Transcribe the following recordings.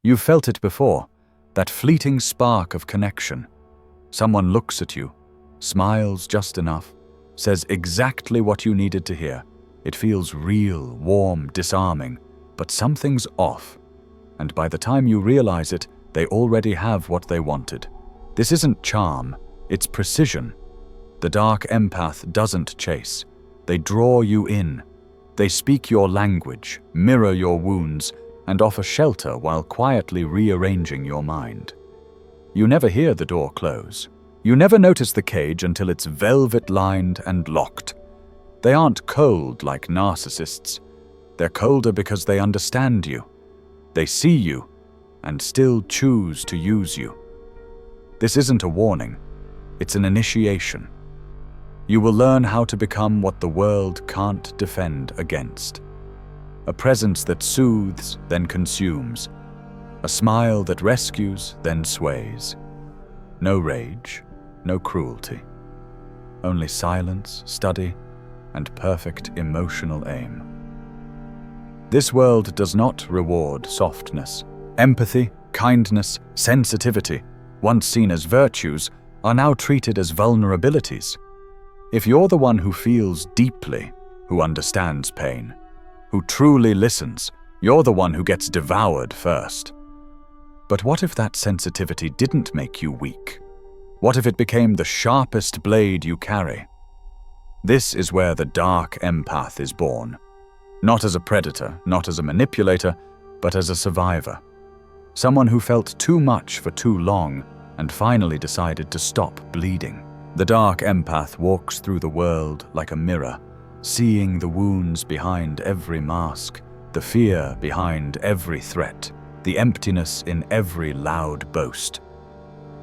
You've felt it before, that fleeting spark of connection. Someone looks at you, smiles just enough, says exactly what you needed to hear. It feels real, warm, disarming, but something's off. And by the time you realize it, they already have what they wanted. This isn't charm, it's precision. The dark empath doesn't chase. They draw you in. They speak your language, mirror your wounds, and offer shelter while quietly rearranging your mind. You never hear the door close. You never notice the cage until it's velvet-lined and locked. They aren't cold like narcissists. They're colder because they understand you. They see you, and still choose to use you. This isn't a warning. It's an initiation. You will learn how to become what the world can't defend against. A presence that soothes, then consumes. A smile that rescues, then sways. No rage, no cruelty. Only silence, study, and perfect emotional aim. This world does not reward softness. Empathy, kindness, sensitivity, once seen as virtues, are now treated as vulnerabilities. If you're the one who feels deeply, who understands pain, who truly listens, you're the one who gets devoured first. But what if that sensitivity didn't make you weak? What if it became the sharpest blade you carry? This is where the dark empath is born. Not as a predator, not as a manipulator, but as a survivor. Someone who felt too much for too long and finally decided to stop bleeding. The dark empath walks through the world like a mirror, seeing the wounds behind every mask, the fear behind every threat, the emptiness in every loud boast.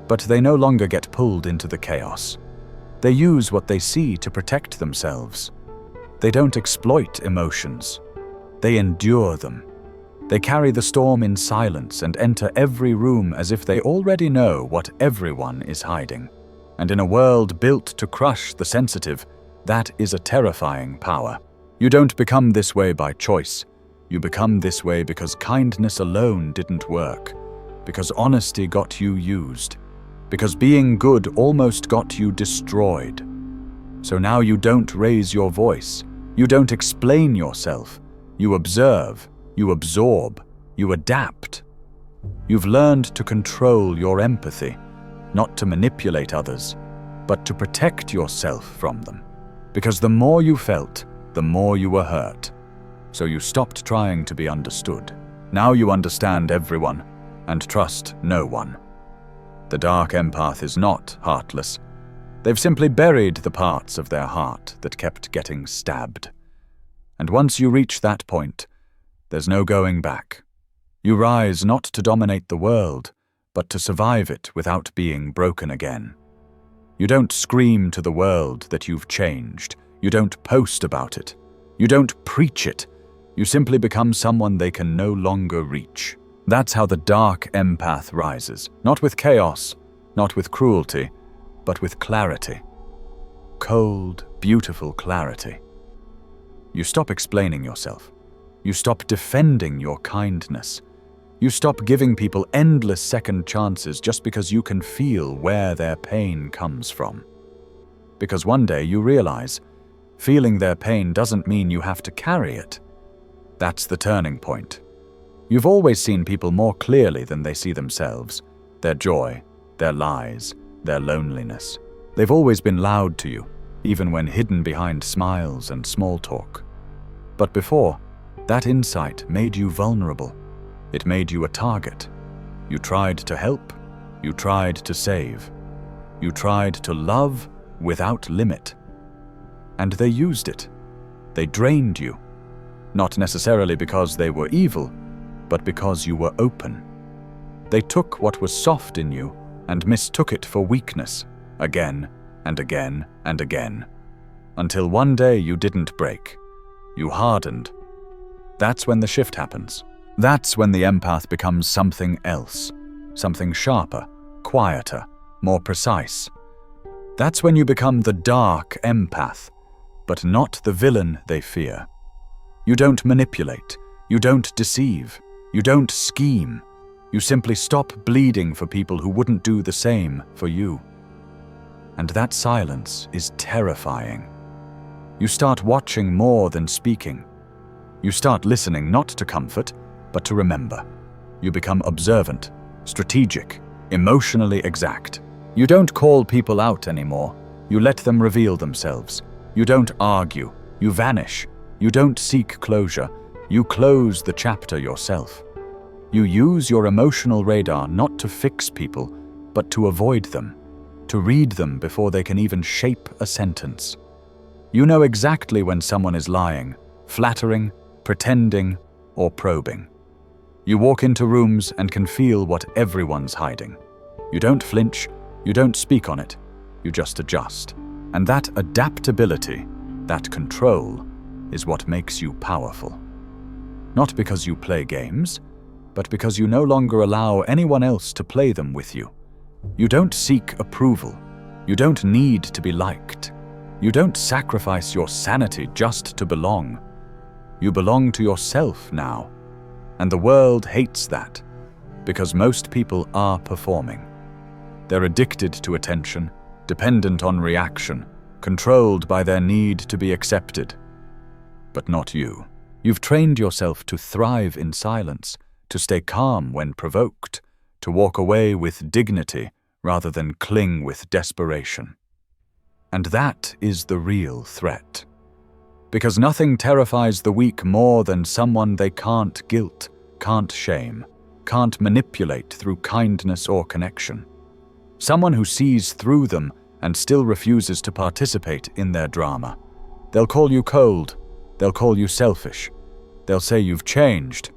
But they no longer get pulled into the chaos. They use what they see to protect themselves. They don't exploit emotions. They endure them. They carry the storm in silence and enter every room as if they already know what everyone is hiding. And in a world built to crush the sensitive, that is a terrifying power. You don't become this way by choice. You become this way because kindness alone didn't work, because honesty got you used, because being good almost got you destroyed. So now you don't raise your voice. You don't explain yourself. You observe. You absorb. You adapt. You've learned to control your empathy, not to manipulate others, but to protect yourself from them. Because the more you felt, the more you were hurt. So you stopped trying to be understood. Now you understand everyone and trust no one. The dark empath is not heartless. They've simply buried the parts of their heart that kept getting stabbed. And once you reach that point, there's no going back. You rise not to dominate the world, but to survive it without being broken again. You don't scream to the world that you've changed. You don't post about it. You don't preach it. You simply become someone they can no longer reach. That's how the dark empath rises, not with chaos, not with cruelty, but with clarity. Cold, beautiful clarity. You stop explaining yourself. You stop defending your kindness. You stop giving people endless second chances just because you can feel where their pain comes from. Because one day you realize, feeling their pain doesn't mean you have to carry it. That's the turning point. You've always seen people more clearly than they see themselves, their joy, their lies, their loneliness. They've always been loud to you, even when hidden behind smiles and small talk. But before, that insight made you vulnerable. It made you a target. You tried to help. You tried to save. You tried to love without limit. And they used it. They drained you. Not necessarily because they were evil, but because you were open. They took what was soft in you and mistook it for weakness, again and again and again, until one day you didn't break. You hardened. That's when the shift happens. That's when the empath becomes something else, something sharper, quieter, more precise. That's when you become the dark empath, but not the villain they fear. You don't manipulate, you don't deceive, you don't scheme. You simply stop bleeding for people who wouldn't do the same for you. And that silence is terrifying. You start watching more than speaking. You start listening not to comfort, but to remember. You become observant, strategic, emotionally exact. You don't call people out anymore. You let them reveal themselves. You don't argue. You vanish. You don't seek closure. You close the chapter yourself. You use your emotional radar not to fix people, but to avoid them, to read them before they can even shape a sentence. You know exactly when someone is lying, flattering, pretending, or probing. You walk into rooms and can feel what everyone's hiding. You don't flinch, you don't speak on it, you just adjust. And that adaptability, that control, is what makes you powerful. Not because you play games, but because you no longer allow anyone else to play them with you. You don't seek approval. You don't need to be liked. You don't sacrifice your sanity just to belong. You belong to yourself now. And the world hates that, because most people are performing. They're addicted to attention, dependent on reaction, controlled by their need to be accepted. But not you. You've trained yourself to thrive in silence, to stay calm when provoked, to walk away with dignity rather than cling with desperation. And that is the real threat. Because nothing terrifies the weak more than someone they can't guilt, can't shame, can't manipulate through kindness or connection. Someone who sees through them and still refuses to participate in their drama. They'll call you cold, they'll call you selfish, they'll say you've changed,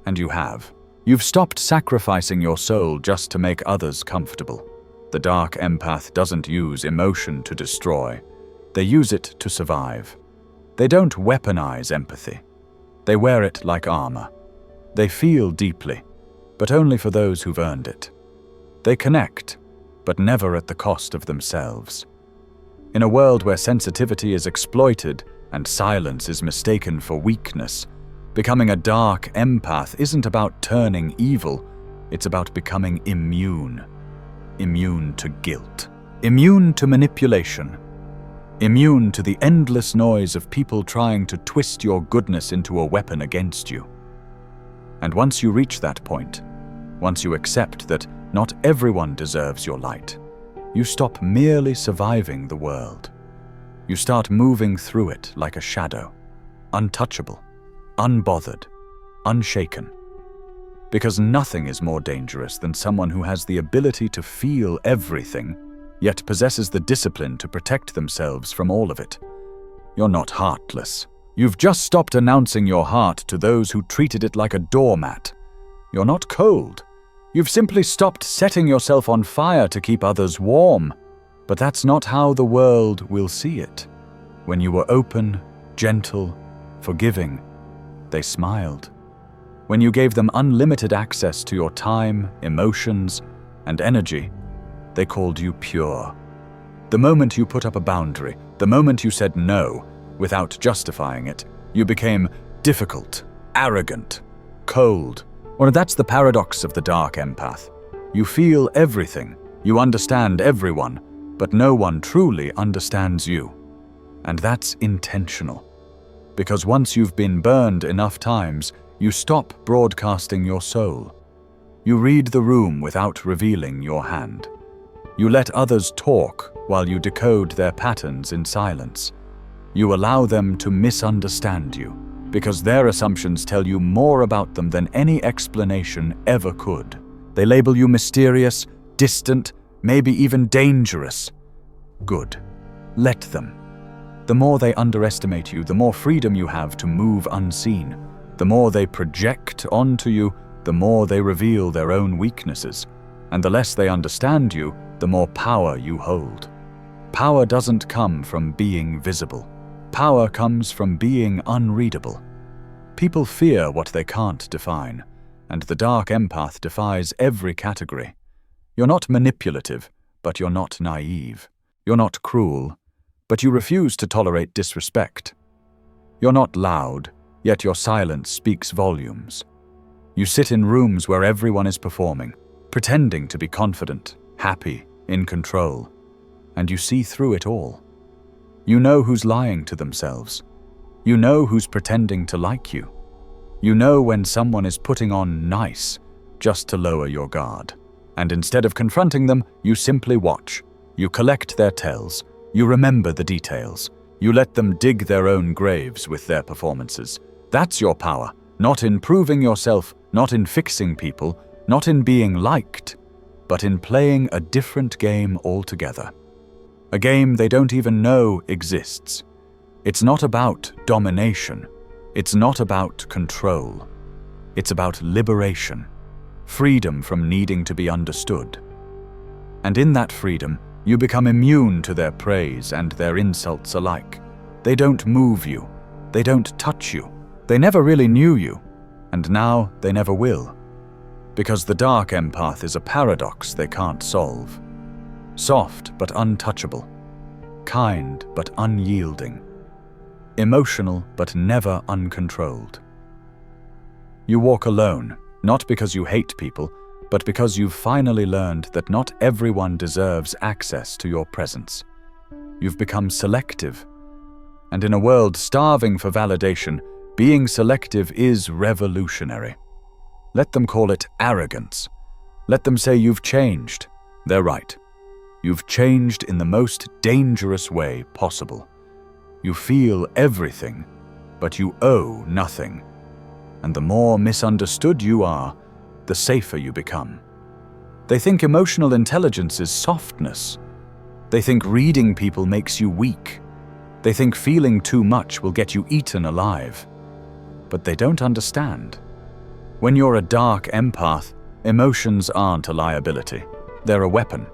and you have. You've stopped sacrificing your soul just to make others comfortable. The dark empath doesn't use emotion to destroy. They use it to survive. They don't weaponize empathy. They wear it like armor. They feel deeply, but only for those who've earned it. They connect, but never at the cost of themselves. In a world where sensitivity is exploited and silence is mistaken for weakness, becoming a dark empath isn't about turning evil, it's about becoming immune. Immune to guilt. Immune to manipulation. Immune to the endless noise of people trying to twist your goodness into a weapon against you. And once you reach that point, once you accept that not everyone deserves your light, you stop merely surviving the world. You start moving through it like a shadow, untouchable, unbothered, unshaken. Because nothing is more dangerous than someone who has the ability to feel everything, yet possesses the discipline to protect themselves from all of it. You're not heartless. You've just stopped announcing your heart to those who treated it like a doormat. You're not cold. You've simply stopped setting yourself on fire to keep others warm. But that's not how the world will see it. When you were open, gentle, forgiving, they smiled. When you gave them unlimited access to your time, emotions, and energy, they called you pure. The moment you put up a boundary, the moment you said no, without justifying it, you became difficult, arrogant, cold. Or that's the paradox of the dark empath. You feel everything, you understand everyone, but no one truly understands you. And that's intentional. Because once you've been burned enough times, you stop broadcasting your soul. You read the room without revealing your hand. You let others talk while you decode their patterns in silence. You allow them to misunderstand you, because their assumptions tell you more about them than any explanation ever could. They label you mysterious, distant, maybe even dangerous. Good. Let them. The more they underestimate you, the more freedom you have to move unseen. The more they project onto you, the more they reveal their own weaknesses. And the less they understand you, the more power you hold. Power doesn't come from being visible. Power comes from being unreadable. People fear what they can't define, and the dark empath defies every category. You're not manipulative, but you're not naive. You're not cruel, but you refuse to tolerate disrespect. You're not loud, yet your silence speaks volumes. You sit in rooms where everyone is performing, pretending to be confident, happy, in control, and you see through it all. You know who's lying to themselves. You know who's pretending to like you. You know when someone is putting on nice just to lower your guard. And instead of confronting them, you simply watch. You collect their tells. You remember the details. You let them dig their own graves with their performances. That's your power, not in proving yourself, not in fixing people, not in being liked, but in playing a different game altogether. A game they don't even know exists. It's not about domination. It's not about control. It's about liberation, freedom from needing to be understood. And in that freedom, you become immune to their praise and their insults alike. They don't move you. They don't touch you. They never really knew you, and now they never will. Because the dark empath is a paradox they can't solve. Soft but untouchable. Kind but unyielding. Emotional but never uncontrolled. You walk alone, not because you hate people, but because you've finally learned that not everyone deserves access to your presence. You've become selective. And in a world starving for validation, being selective is revolutionary. Let them call it arrogance. Let them say you've changed. They're right. You've changed in the most dangerous way possible. You feel everything, but you owe nothing. And the more misunderstood you are, the safer you become. They think emotional intelligence is softness. They think reading people makes you weak. They think feeling too much will get you eaten alive. But they don't understand. When you're a dark empath, emotions aren't a liability. They're a weapon.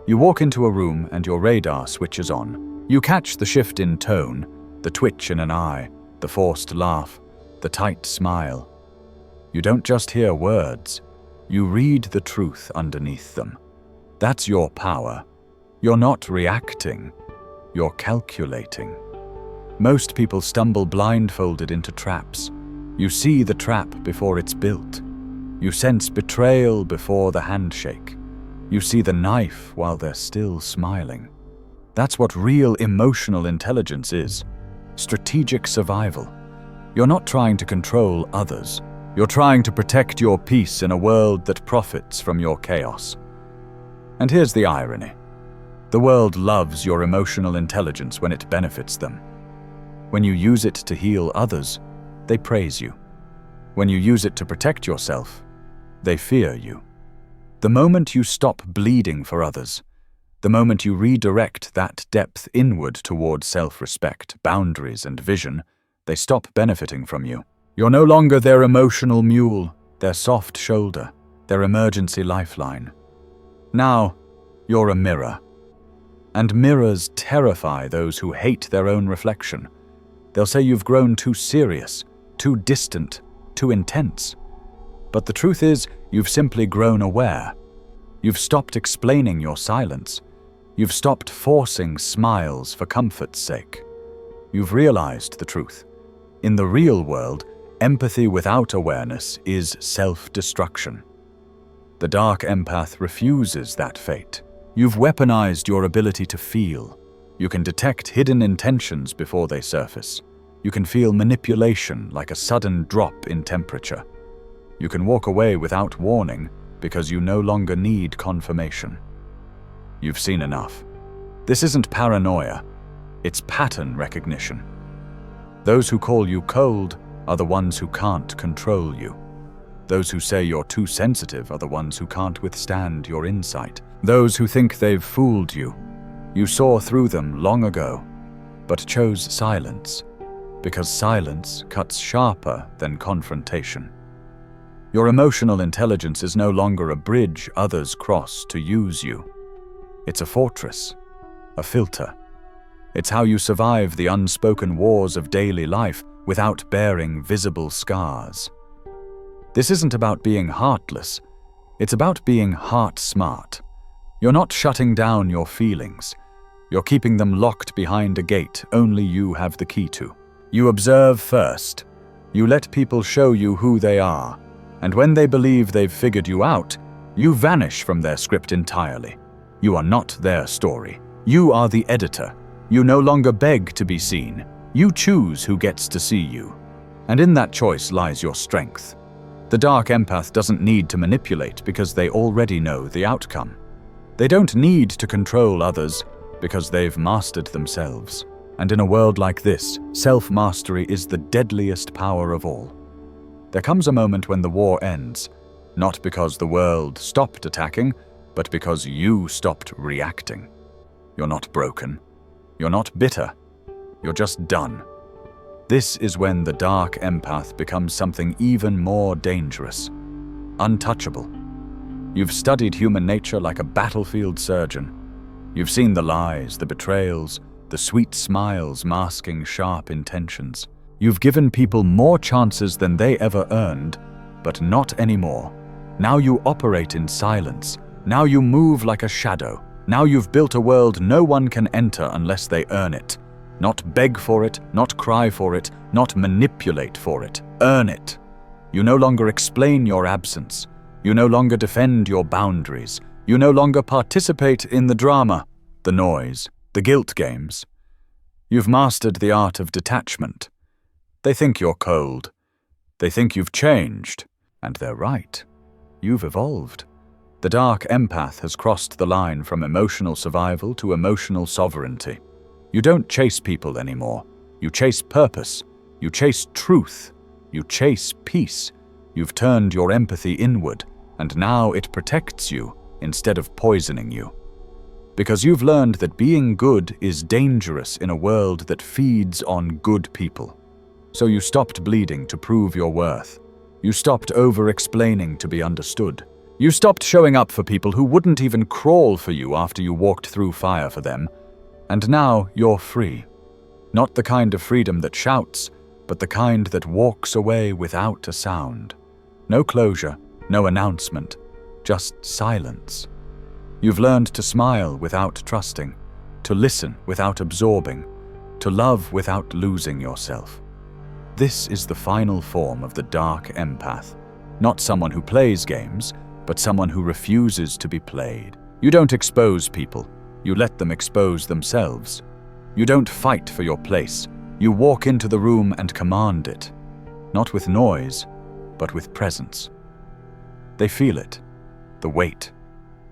You walk into a room and your radar switches on. You catch the shift in tone, the twitch in an eye, the forced laugh, the tight smile. You don't just hear words. You read the truth underneath them. That's your power. You're not reacting. You're calculating. Most people stumble blindfolded into traps. You see the trap before it's built. You sense betrayal before the handshake. You see the knife while they're still smiling. That's what real emotional intelligence is. Strategic survival. You're not trying to control others. You're trying to protect your peace in a world that profits from your chaos. And here's the irony. The world loves your emotional intelligence when it benefits them. When you use it to heal others, they praise you. When you use it to protect yourself, they fear you. The moment you stop bleeding for others, the moment you redirect that depth inward toward self-respect, boundaries, and vision, they stop benefiting from you. You're no longer their emotional mule, their soft shoulder, their emergency lifeline. Now, you're a mirror. And mirrors terrify those who hate their own reflection. They'll say you've grown too serious, too distant, too intense. But the truth is, you've simply grown aware. You've stopped explaining your silence. You've stopped forcing smiles for comfort's sake. You've realized the truth. In the real world, empathy without awareness is self-destruction. The dark empath refuses that fate. You've weaponized your ability to feel. You can detect hidden intentions before they surface. You can feel manipulation like a sudden drop in temperature. You can walk away without warning because you no longer need confirmation. You've seen enough. This isn't paranoia. It's pattern recognition. Those who call you cold are the ones who can't control you. Those who say you're too sensitive are the ones who can't withstand your insight. Those who think they've fooled you. You saw through them long ago, but chose silence, because silence cuts sharper than confrontation. Your emotional intelligence is no longer a bridge others cross to use you. It's a fortress, a filter. It's how you survive the unspoken wars of daily life without bearing visible scars. This isn't about being heartless. It's about being heart-smart. You're not shutting down your feelings. You're keeping them locked behind a gate only you have the key to. You observe first. You let people show you who they are, And when they believe they've figured you out, you vanish from their script entirely. You are not their story. You are the editor. You no longer beg to be seen. You choose who gets to see you. And in that choice lies your strength. The dark empath doesn't need to manipulate because they already know the outcome. They don't need to control others because they've mastered themselves. And in a world like this, self-mastery is the deadliest power of all. There comes a moment when the war ends, not because the world stopped attacking, but because you stopped reacting. You're not broken. You're not bitter. You're just done. This is when the dark empath becomes something even more dangerous. Untouchable. You've studied human nature like a battlefield surgeon. You've seen the lies, the betrayals, the sweet smiles masking sharp intentions. You've given people more chances than they ever earned, but not anymore. Now you operate in silence. Now you move like a shadow. Now you've built a world no one can enter unless they earn it. Not beg for it, not cry for it, not manipulate for it. Earn it. You no longer explain your absence. You no longer defend your boundaries. You no longer participate in the drama, the noise, the guilt games. You've mastered the art of detachment. They think you're cold. They think you've changed. And they're right. You've evolved. The dark empath has crossed the line from emotional survival to emotional sovereignty. You don't chase people anymore. You chase purpose. You chase truth. You chase peace. You've turned your empathy inward, and now it protects you instead of poisoning you. Because you've learned that being good is dangerous in a world that feeds on good people. So you stopped bleeding to prove your worth. You stopped over-explaining to be understood. You stopped showing up for people who wouldn't even crawl for you after you walked through fire for them. And now you're free. Not the kind of freedom that shouts, but the kind that walks away without a sound. No closure, no announcement, just silence. You've learned to smile without trusting, to listen without absorbing, to love without losing yourself. This is the final form of the dark empath. Not someone who plays games, but someone who refuses to be played. You don't expose people. You let them expose themselves. You don't fight for your place. You walk into the room and command it. Not with noise, but with presence. They feel it. The weight.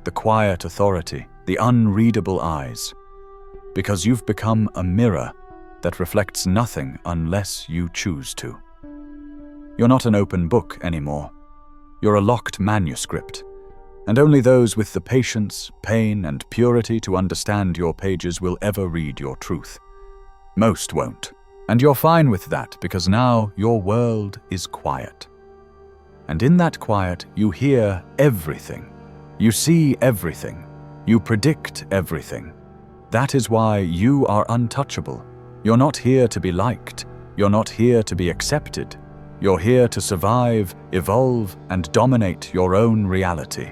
The quiet authority. The unreadable eyes. Because you've become a mirror that reflects nothing unless you choose to. You're not an open book anymore. You're a locked manuscript, and only those with the patience, pain, and purity to understand your pages will ever read your truth. Most won't, and you're fine with that because now your world is quiet. And in that quiet, you hear everything. You see everything. You predict everything. That is why you are untouchable. You're not here to be liked. You're not here to be accepted. You're here to survive, evolve, and dominate your own reality.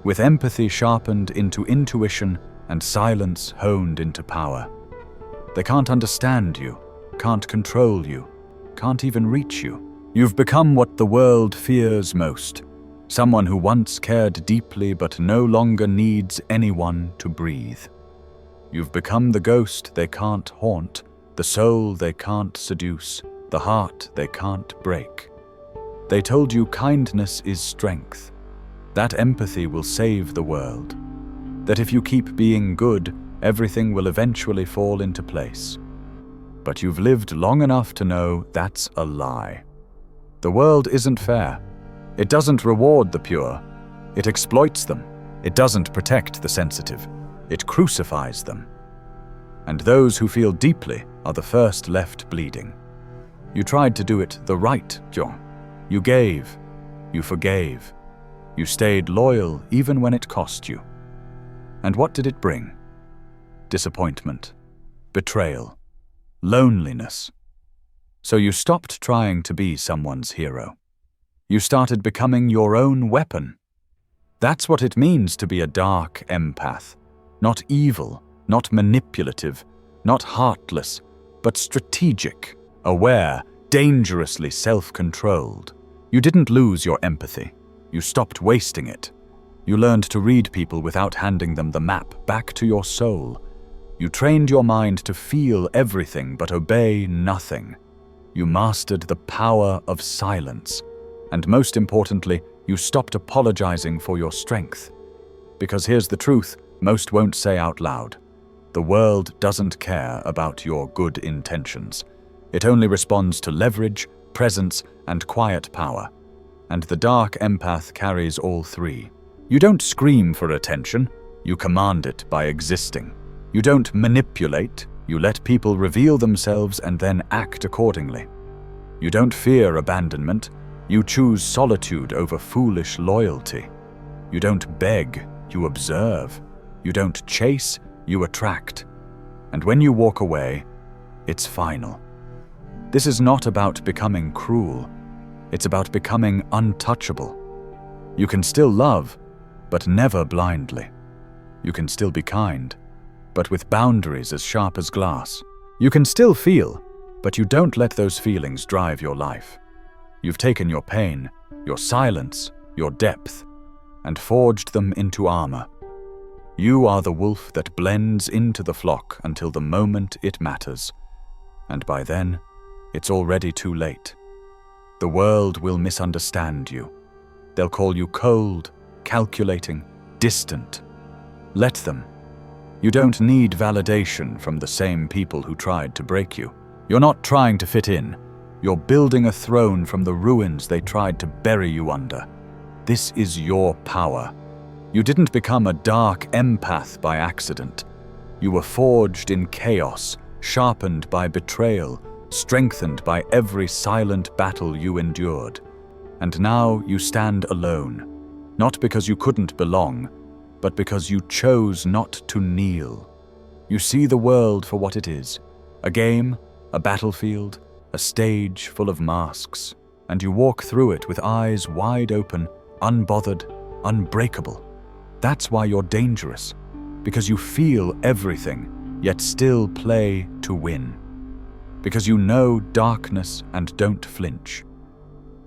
With empathy sharpened into intuition and silence honed into power. They can't understand you, can't control you, can't even reach you. You've become what the world fears most. Someone who once cared deeply but no longer needs anyone to breathe. You've become the ghost they can't haunt, the soul they can't seduce, the heart they can't break. They told you kindness is strength, that empathy will save the world, that if you keep being good, everything will eventually fall into place. But you've lived long enough to know that's a lie. The world isn't fair. It doesn't reward the pure. It exploits them. It doesn't protect the sensitive. It crucifies them. And those who feel deeply are the first left bleeding. You tried to do it the right, Jung. You gave. You forgave. You stayed loyal even when it cost you. And what did it bring? Disappointment, betrayal, loneliness. So you stopped trying to be someone's hero. You started becoming your own weapon. That's what it means to be a dark empath. Not evil, not manipulative, not heartless, but strategic, aware, dangerously self-controlled. You didn't lose your empathy. You stopped wasting it. You learned to read people without handing them the map back to your soul. You trained your mind to feel everything but obey nothing. You mastered the power of silence. And most importantly, you stopped apologizing for your strength. Because here's the truth most won't say out loud. The world doesn't care about your good intentions. It only responds to leverage, presence, and quiet power. And the dark empath carries all three. You don't scream for attention, you command it by existing. You don't manipulate, you let people reveal themselves and then act accordingly. You don't fear abandonment, you choose solitude over foolish loyalty. You don't beg, you observe. You don't chase, you attract. And when you walk away, it's final. This is not about becoming cruel. It's about becoming untouchable. You can still love, but never blindly. You can still be kind, but with boundaries as sharp as glass. You can still feel, but you don't let those feelings drive your life. You've taken your pain, your silence, your depth, and forged them into armor. You are the wolf that blends into the flock until the moment it matters. And by then, it's already too late. The world will misunderstand you. They'll call you cold, calculating, distant. Let them. You don't need validation from the same people who tried to break you. You're not trying to fit in. You're building a throne from the ruins they tried to bury you under. This is your power. You didn't become a dark empath by accident. You were forged in chaos, sharpened by betrayal, strengthened by every silent battle you endured. And now you stand alone, not because you couldn't belong, but because you chose not to kneel. You see the world for what it is, a game, a battlefield, a stage full of masks, and you walk through it with eyes wide open, unbothered, unbreakable. That's why you're dangerous, because you feel everything, yet still play to win. Because you know darkness and don't flinch.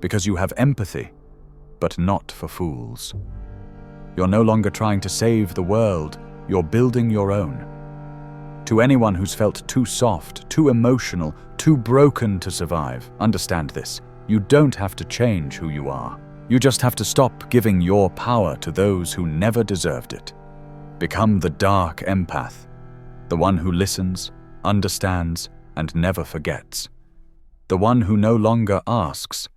Because you have empathy, but not for fools. You're no longer trying to save the world, you're building your own. To anyone who's felt too soft, too emotional, too broken to survive, understand this. You don't have to change who you are. You just have to stop giving your power to those who never deserved it. Become the dark empath, the one who listens, understands, and never forgets. The one who no longer asks,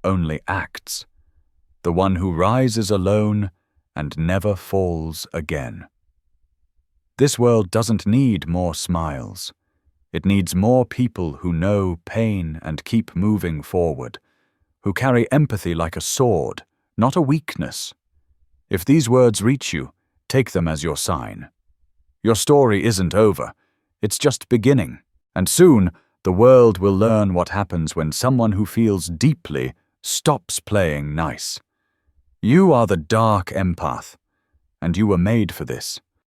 only acts. The one who rises alone and never falls again. This world doesn't need more smiles. It needs more people who know pain and keep moving forward, who carry empathy like a sword, not a weakness. If these words reach you, take them as your sign. Your story isn't over, it's just beginning. And soon, the world will learn what happens when someone who feels deeply stops playing nice. You are the dark empath, and you were made for this.